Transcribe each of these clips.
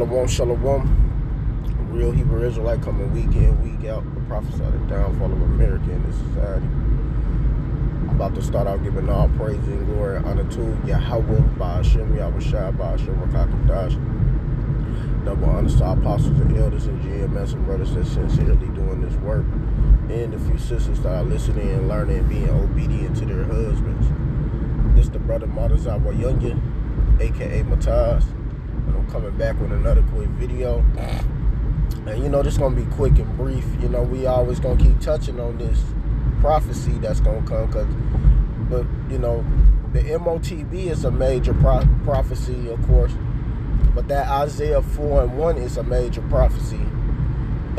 Shalom, shalom. Real Hebrew Israelite coming week in, week out. The prophesy the downfall of America in this society. I'm about to start out giving all praise and glory and honor to YAHAWASHI, YAHAWASHI, Rakakadash. Double honor to our apostles and elders and GMS and brothers that sincerely doing this work. And the few sisters that are listening and learning and being obedient to their husbands. This the brother YAHAWASHI, aka Mataz. And I'm coming back with another quick video. And you know, this gonna be quick and brief. You know, we always gonna keep touching on this prophecy that's gonna come, but you know, the MOTB is a major prophecy, of course. But that Isaiah 4:1 is a major prophecy.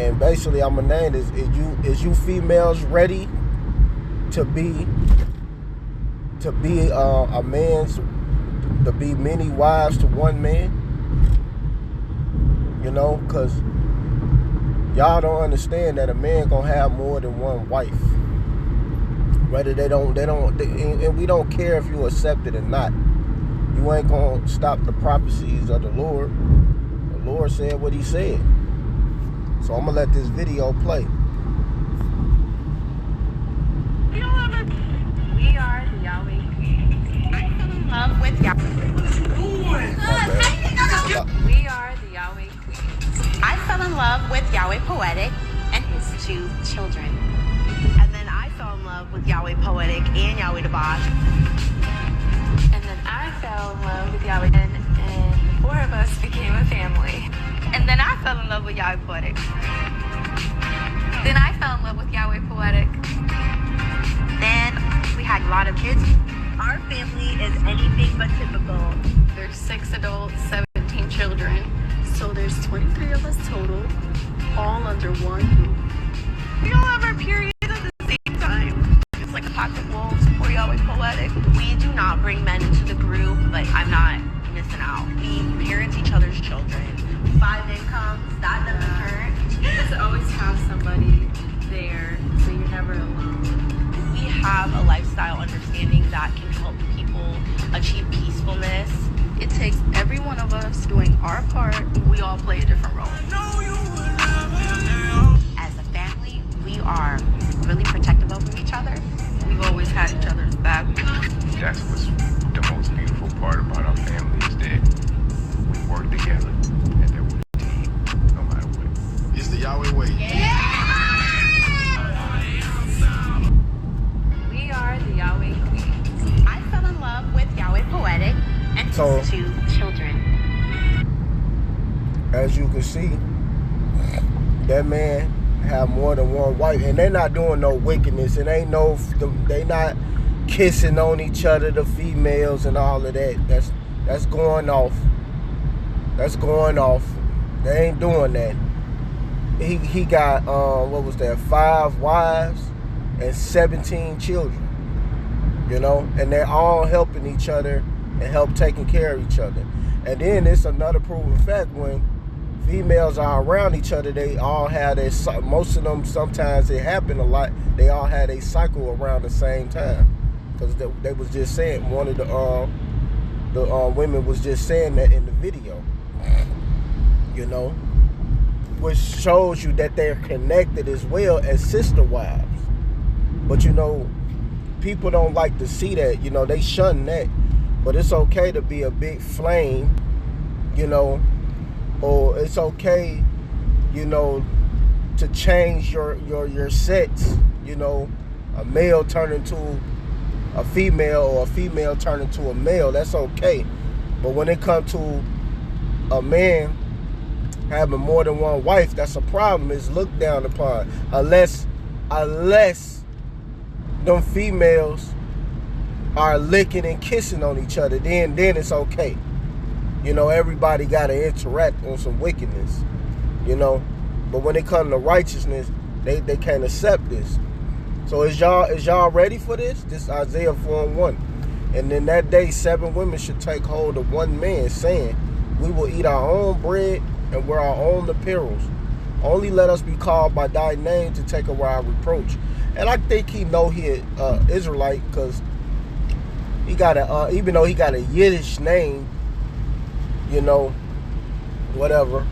And basically, I'm gonna name this: is you females ready to be a man's, to be many wives to one man? You know, because y'all don't understand that a man gonna have more than one wife. Whether and we don't care if you accept it or not. You ain't gonna stop the prophecies of the Lord. The Lord said what he said. So I'm gonna let this video play. We are the Yahweh. I fell in love with Yahweh. We are the Yahweh Queen. I fell in love with Yahweh Poetic and his 2 children. And then I fell in love with Yahweh Poetic and Yahweh Dabash. And then I fell in love with Yahweh and 4 of us became a family. And then I fell in love with Yahweh Poetic. Then I fell in love with Yahweh Poetic. Then we had a lot of kids. Our family is anything but typical. There's 6 adults, 17 children. So there's 23 of us total, all under one roof. We all have our periods at the same time. It's like a pack of wolves for Yahweh Poetic. We do not bring men into the group, but I'm not missing out. We parent each other's children. 5 incomes, that doesn't hurt. You just always have somebody there, so you're never alone. We have a lifestyle understanding that can help people achieve peacefulness. It takes every one of us doing our part. We all play a different role. As a family, we are really protective over each other. We've always had each other's back. That's what's the most beautiful part about our family, is that we work together and that we're a team, no matter what. It's the Yahweh way. We are the Yahweh Queen. I fell in love with Yahweh Poetic and his 2 children. As you can see, that man have more than one wife, and they're not doing no wickedness. It ain't no, they not kissing on each other, the females and all of that. That's going off. That's going off. They ain't doing that. He got what was that? 5 wives and 17 children. You know, and they're all helping each other and help taking care of each other. And then it's another proven fact: when females are around each other, they all have their, most of them, sometimes it happen a lot, they all had a cycle around the same time. Because they was just saying, one of the women was just saying that in the video. You know, which shows you that they're connected as well as sister wives. But you know, people don't like to see that. You know, they shun that. But it's okay to be a big flame, you know, or it's okay, you know, to change your sex. You know, a male turn into a female or a female turn into a male. That's okay. But when it comes to a man having more than one wife, that's a problem. It's looked down upon. Unless them females are licking and kissing on each other, then it's okay. You know, everybody got to interact on some wickedness, you know. But when it comes to righteousness, they can't accept this. So is y'all ready for this? This Isaiah 4:1. And in that day, 7 women should take hold of one man, saying, we will eat our own bread and wear our own apparels. Only let us be called by thy name to take away our reproach. And I think he know he Israelite, because he got a even though he got a Yiddish name, you know, whatever.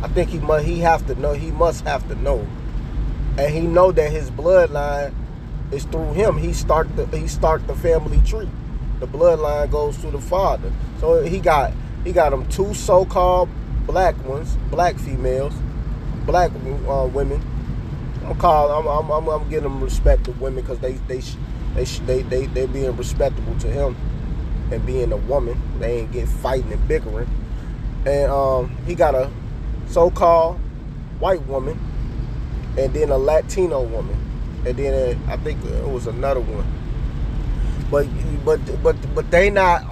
I think he have to know. He must have to know, and he know that his bloodline is through him. He start the family tree. The bloodline goes through the father. So he got them two so-called black ones, black females, black women. I'm giving them respect to women because they being respectable to him and being a woman. They ain't get fighting and bickering. And he got a so-called white woman, and then a Latino woman, and then I think it was another one. But they not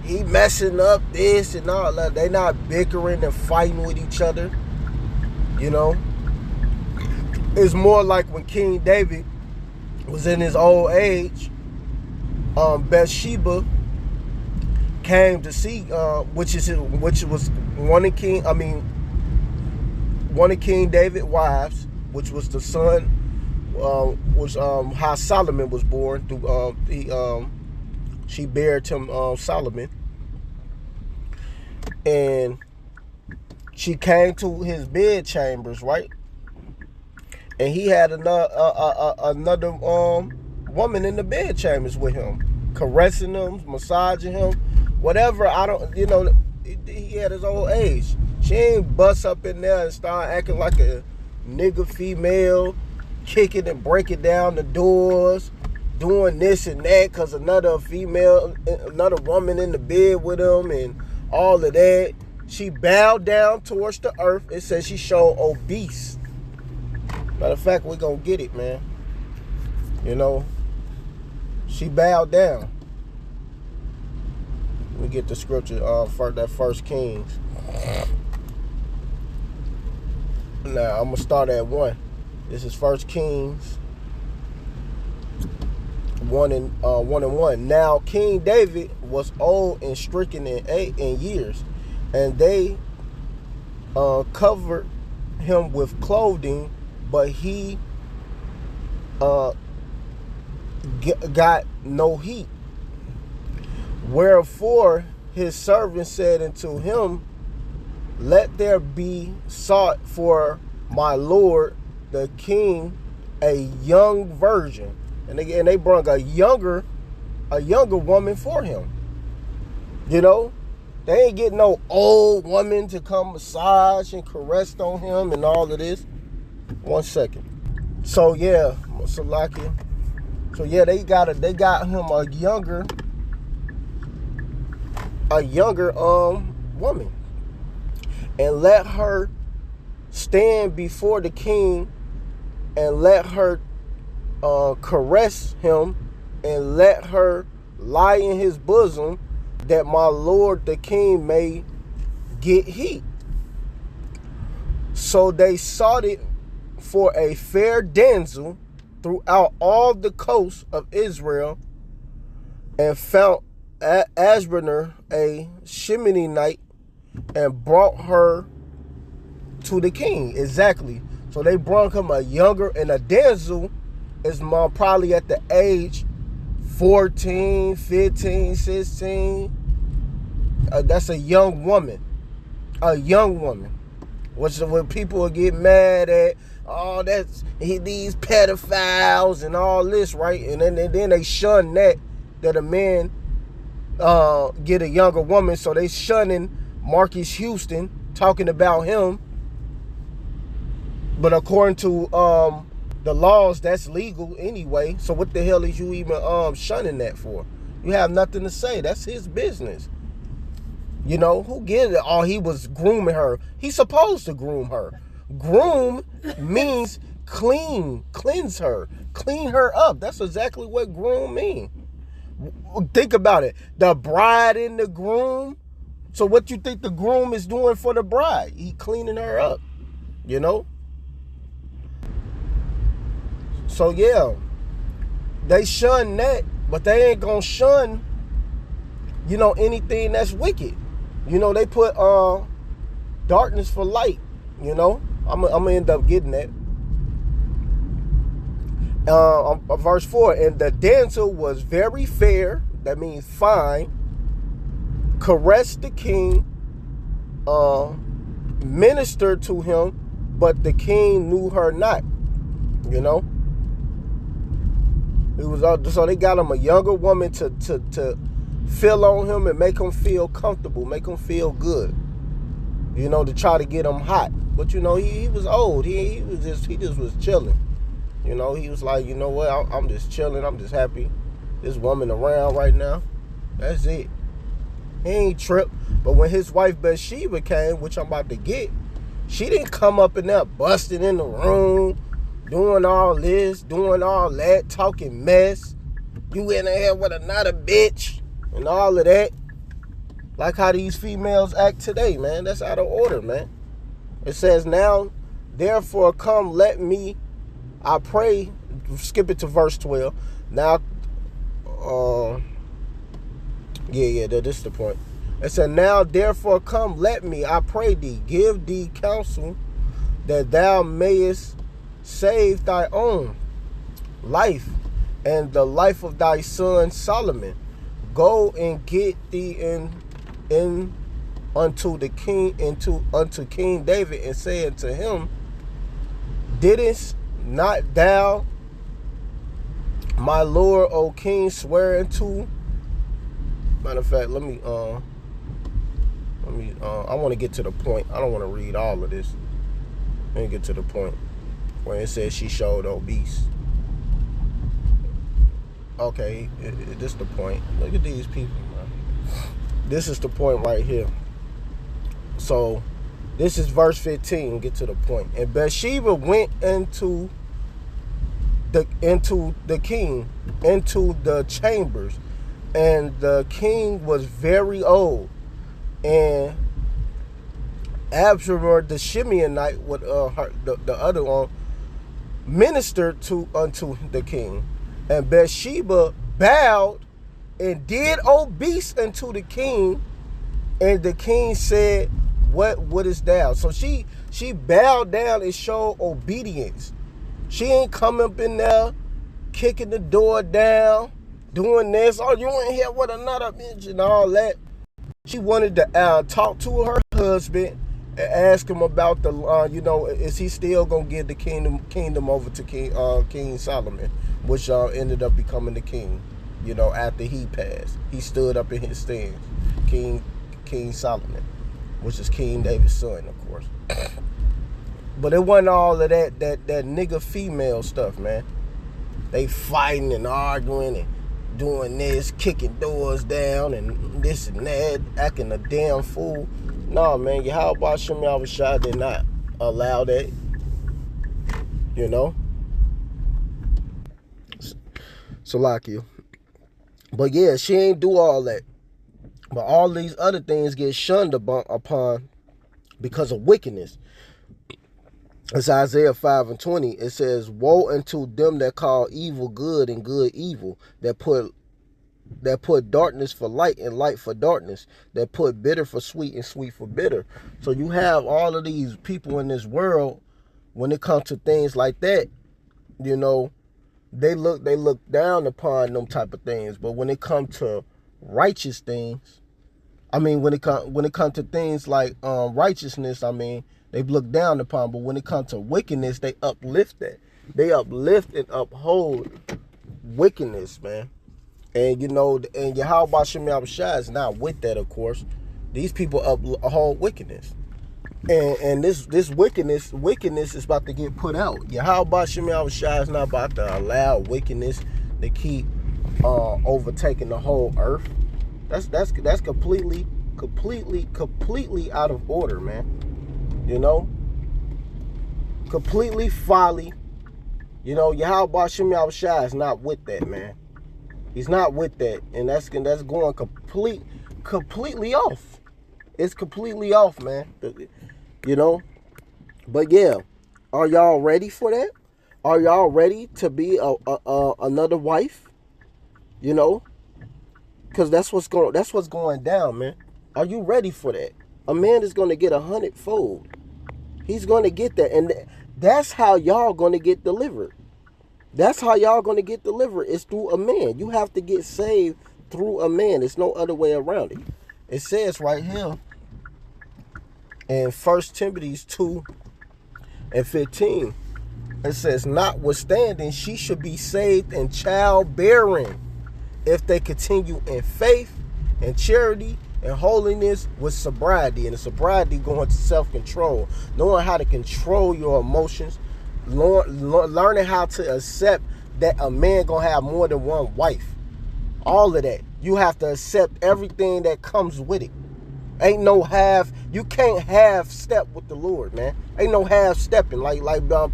he messing up this and all that. They not bickering and fighting with each other. You know, it's more like when King David was in his old age. Bathsheba came to see, which was one of King David's wives, which was the son, was how Solomon was born through. She bared him Solomon, and she came to his bed chambers, right? And he had another woman in the bed chambers with him, caressing him, massaging him. Whatever, he had his old age. She ain't bust up in there and start acting like a nigga female, kicking and breaking down the doors, doing this and that because another woman in the bed with him and all of that. She bowed down towards the earth. It says she showed obese. Matter of fact, we're going to get it, man. You know, she bowed down. We get the scripture for that First Kings. Now I'm gonna start at 1. This is First Kings 1:1. Now King David was old and stricken in years, and they covered him with clothing, but he got no heat. Wherefore his servant said unto him, let there be sought for my lord the king a young virgin. And they brought a younger woman for him. You know, they ain't getting no old woman to come massage and caress on him and all of this. 1 second. So yeah, Salaki. So yeah, they got him a younger woman, and let her stand before the king, and let her caress him, and let her lie in his bosom, that my lord the king may get heat. So they sought it for a fair damsel throughout all the coast of Israel, and found Asbner a Sheminite, and brought her to the king. Exactly. So they brought him a younger, and a damsel is probably at the age 14, 15, 16. That's a young woman. A young woman. Which is when people will get mad at, oh, that's these pedophiles and all this, right? And then they shun that a man get a younger woman. So they shunning Marcus Houston, talking about him. But according to the laws, that's legal anyway. So what the hell is you even shunning that for? You have nothing to say. That's his business. You know, who gives it? Oh, he was grooming her. He's supposed to groom her. Groom means cleanse her, clean her up. That's exactly what groom means. Think about it. The bride and the groom. So what you think the groom is doing for the bride? He cleaning her up, you know? So yeah, they shun that, but they ain't gonna shun, you know, anything that's wicked. You know, they put darkness for light, you know? I'm gonna end up getting that. Verse 4, and the damsel was very fair, that means fine, caressed the king, ministered to him, but the king knew her not. You know, it was so they got him a younger woman to feel on him and make him feel comfortable, make him feel good. You know, to try to get him hot. But you know, he was old. He just was chilling. You know, he was like, you know what? I'm just chilling. I'm just happy. This woman around right now. That's it. He ain't tripped. But when his wife Bathsheba came, which I'm about to get, she didn't come up in there busting in the room, doing all this, doing all that, talking mess. You in there with another bitch and all of that. Like how these females act today, man. That's out of order, man. It says, now, therefore, come, let me, I pray, skip it to verse 12. Now, this is the point. It said, now, therefore, come, let me, I pray thee, give thee counsel, that thou mayest save thy own life and the life of thy son Solomon. Go and get thee in unto the king, unto King David, and say unto him, didst not thou, my lord, O king, swear unto? Matter of fact, let me I want to get to the point. I don't want to read all of this. Let me get to the point where it says she showed obese. Okay, this is the point. Look at these people, man. This is the point right here. So, this is verse 15. Get to the point. And Bathsheba went into the king, into the chambers, and the king was very old. And Absalom the Shimeonite, with the other one, ministered unto the king. And Bathsheba bowed and did obese unto the king. And the king said, what is thou? So she bowed down and showed obedience. She ain't come up in there kicking the door down, doing this. Oh, you in here with another bitch and all that. She wanted to talk to her husband and ask him about the, is he still gonna give the kingdom over to King Solomon, which ended up becoming the king. You know, after he passed, he stood up in his stance, King Solomon, which is King David's son, of course. But it wasn't all of that nigga female stuff, man. They fighting and arguing and doing this, kicking doors down and this and that, acting a damn fool. No, man, YAHAWASHI did not allow that. You know? So like you. But yeah, she ain't do all that. But all these other things get shunned upon because of wickedness. It's Isaiah 5:20. It says, woe unto them that call evil good and good evil, that put darkness for light and light for darkness, that put bitter for sweet and sweet for bitter. So you have all of these people in this world, when it comes to things like that, you know, they look down upon them type of things. But when it comes to righteous things, I mean, when it comes to things like righteousness, I mean, they look down upon. But when it comes to wickedness, they uplift that. They uplift and uphold wickedness, man. And you know, and YAHAWASHI is not with that, of course. These people uphold wickedness. And this wickedness is about to get put out. YAHAWASHI is not about to allow wickedness to keep overtaking the whole earth. That's completely out of order, man. You know? Completely folly. You know, YAHAWASHI is not with that, man. He's not with that. And that's going completely off. It's completely off, man. You know? But yeah, are y'all ready for that? Are y'all ready to be another wife? You know? Because that's what's going down, man. Are you ready for that? A man is going to get 100-fold. He's going to get that. And that's how y'all going to get delivered. That's how y'all going to get delivered. It's through a man. You have to get saved through a man. There's no other way around it. It says right here in 1 Timothy 2:15, it says, notwithstanding, she should be saved in childbearing if they continue in faith and charity and holiness with sobriety. And the sobriety going to self-control, knowing how to control your emotions, learning how to accept that a man gonna have more than one wife. All of that. You have to accept everything that comes with it. Ain't no you can't half step with the Lord, man. Ain't no half stepping like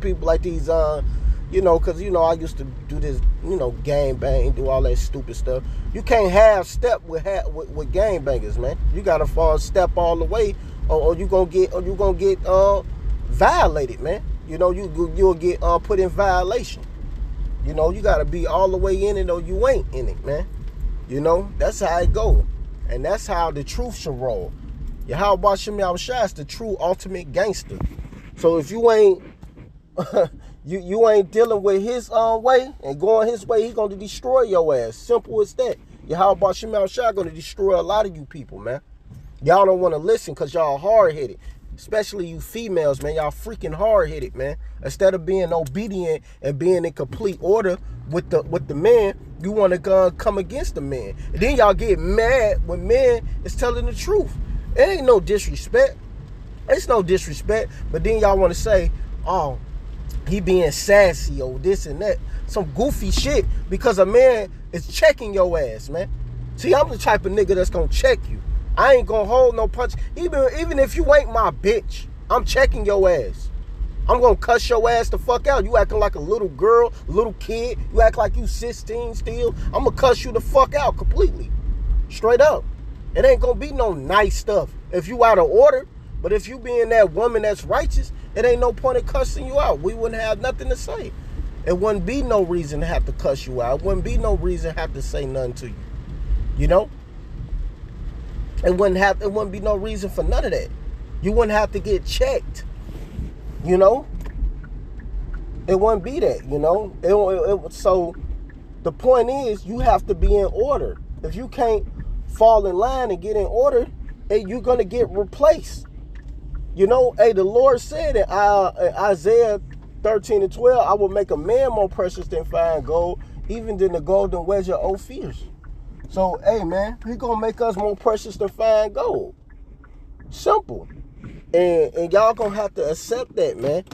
people like these because I used to do this, gang bang, do all that stupid stuff. You can't half step with gang bangers, man. You gotta fall step all the way, or you gonna get violated, man. You'll get put in violation. You gotta be all the way in it, or you ain't in it, man. That's how it go. And that's how the truth should roll. YAHAWASHI is the true ultimate gangster. So if you ain't you ain't dealing with his way and going his way, he's going to destroy your ass. Simple as that. YAHAWASHI going to destroy a lot of you people, man. Y'all don't want to listen because y'all hard-headed. Especially you females, man. Y'all freaking hard-headed, man. Instead of being obedient and being in complete order with the man, you want to come against the man. And then y'all get mad when men is telling the truth. It ain't no disrespect. It's no disrespect. But then y'all want to say, oh, he being sassy or this and that. Some goofy shit because a man is checking your ass, man. See, I'm the type of nigga that's going to check you. I ain't going to hold no punch. Even if you ain't my bitch, I'm checking your ass. I'm going to cuss your ass the fuck out. You acting like a little girl, little kid. You act like you 16 still. I'm going to cuss you the fuck out completely. Straight up. It ain't going to be no nice stuff if you out of order. But if you being that woman that's righteous, it ain't no point in cussing you out. We wouldn't have nothing to say. It wouldn't be no reason to have to cuss you out. It wouldn't be no reason to have to say nothing to you. It wouldn't be no reason for none of that. You wouldn't have to get checked. It wouldn't be that, so the point is you have to be in order. If you can't fall in line and get in order, you're going to get replaced. The Lord said in Isaiah 13:12, I will make a man more precious than fine gold, even than the golden wedge of Ophirs. So, hey, man, he going to make us more precious than fine gold. Simple. And y'all going to have to accept that, man.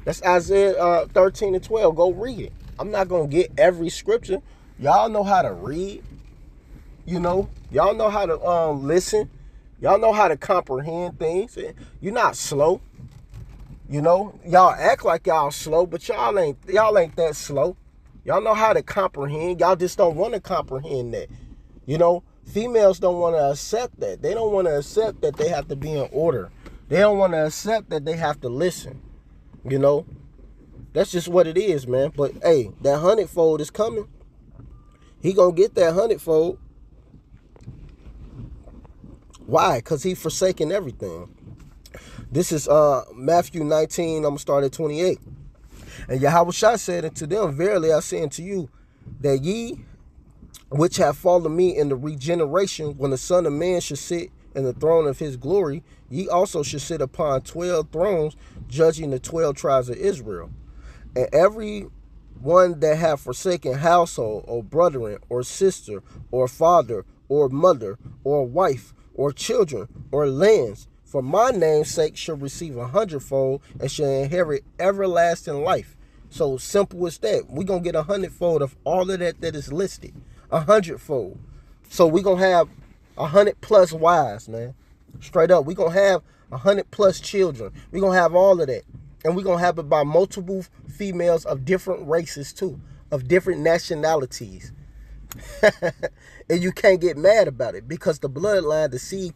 That's Isaiah 13:12. Go read it. I'm not going to get every scripture. Y'all know how to read. Y'all know how to listen. Y'all know how to comprehend things. You're not slow. Y'all act like y'all slow, but y'all ain't that slow. Y'all know how to comprehend. Y'all just don't want to comprehend that. Females don't want to accept that. They don't want to accept that they have to be in order. They don't want to accept that they have to listen. That's just what it is, man. But hey, that 100-fold is coming. He gonna get that 100-fold. Why? Because he forsaken everything. This is Matthew 19. I'm going to start at 28. And YAHAWASHI said unto them, verily I say unto you, that ye which have followed me in the regeneration, when the Son of Man should sit in the throne of his glory, ye also should sit upon 12 thrones, judging the 12 tribes of Israel. And every one that have forsaken household, or brethren, or sister, or father, or mother, or wife, or children, or lands, for my name's sake shall receive 100-fold, and shall inherit everlasting life. So simple as that. We're going to get 100-fold of all of that is listed. 100-fold. So we're going to have 100+ wives, man. Straight up. We're going to have 100+ children. We're going to have all of that. And we're going to have it by multiple females of different races too. Of different nationalities. And you can't get mad about it, because the bloodline, the seed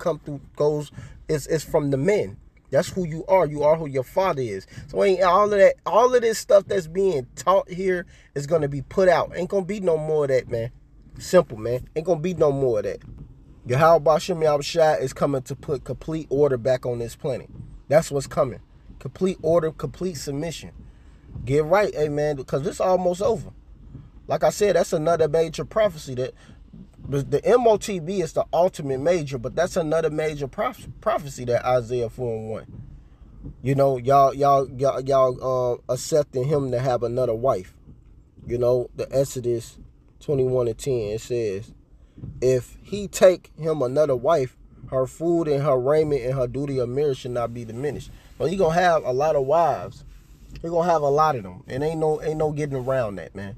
is from the men. That's who you are. You are who your father is. So ain't all of this stuff that's being taught here is gonna be put out. Ain't gonna be no more of that, man. Simple, man. Ain't gonna be no more of that. YAHAWASHI is coming to put complete order back on this planet. That's what's coming. Complete order, complete submission. Get right, hey man, because it's almost over. Like I said, that's another major prophecy that But the MOTB is the ultimate major, but that's another major prophecy that Isaiah 4:1. You know, y'all accepting him to have another wife. You know, the Exodus 21:10, it says, if he take him another wife, her food and her raiment and her duty of marriage should not be diminished. Well, he gonna have a lot of wives. He gonna have a lot of them. And ain't no getting around that, man.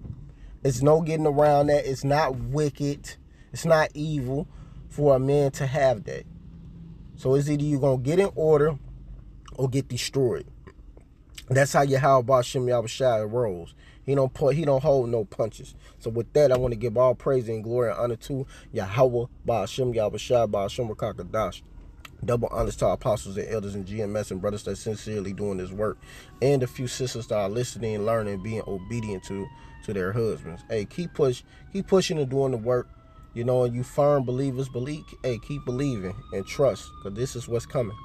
It's no getting around that. It's not wicked. It's not evil for a man to have that. So it's either you're gonna get in order or get destroyed. That's how YAHAWASHI rolls. He don't hold no punches. So with that, I want to give all praise and glory and honor to YAHAWASHI Rakakadash. Double honors to our apostles and elders and GMS and brothers that sincerely doing this work, and a few sisters that are listening, learning, being obedient to their husbands. Hey, keep pushing and doing the work. You know, and you firm believers, keep believing and trust, because this is what's coming.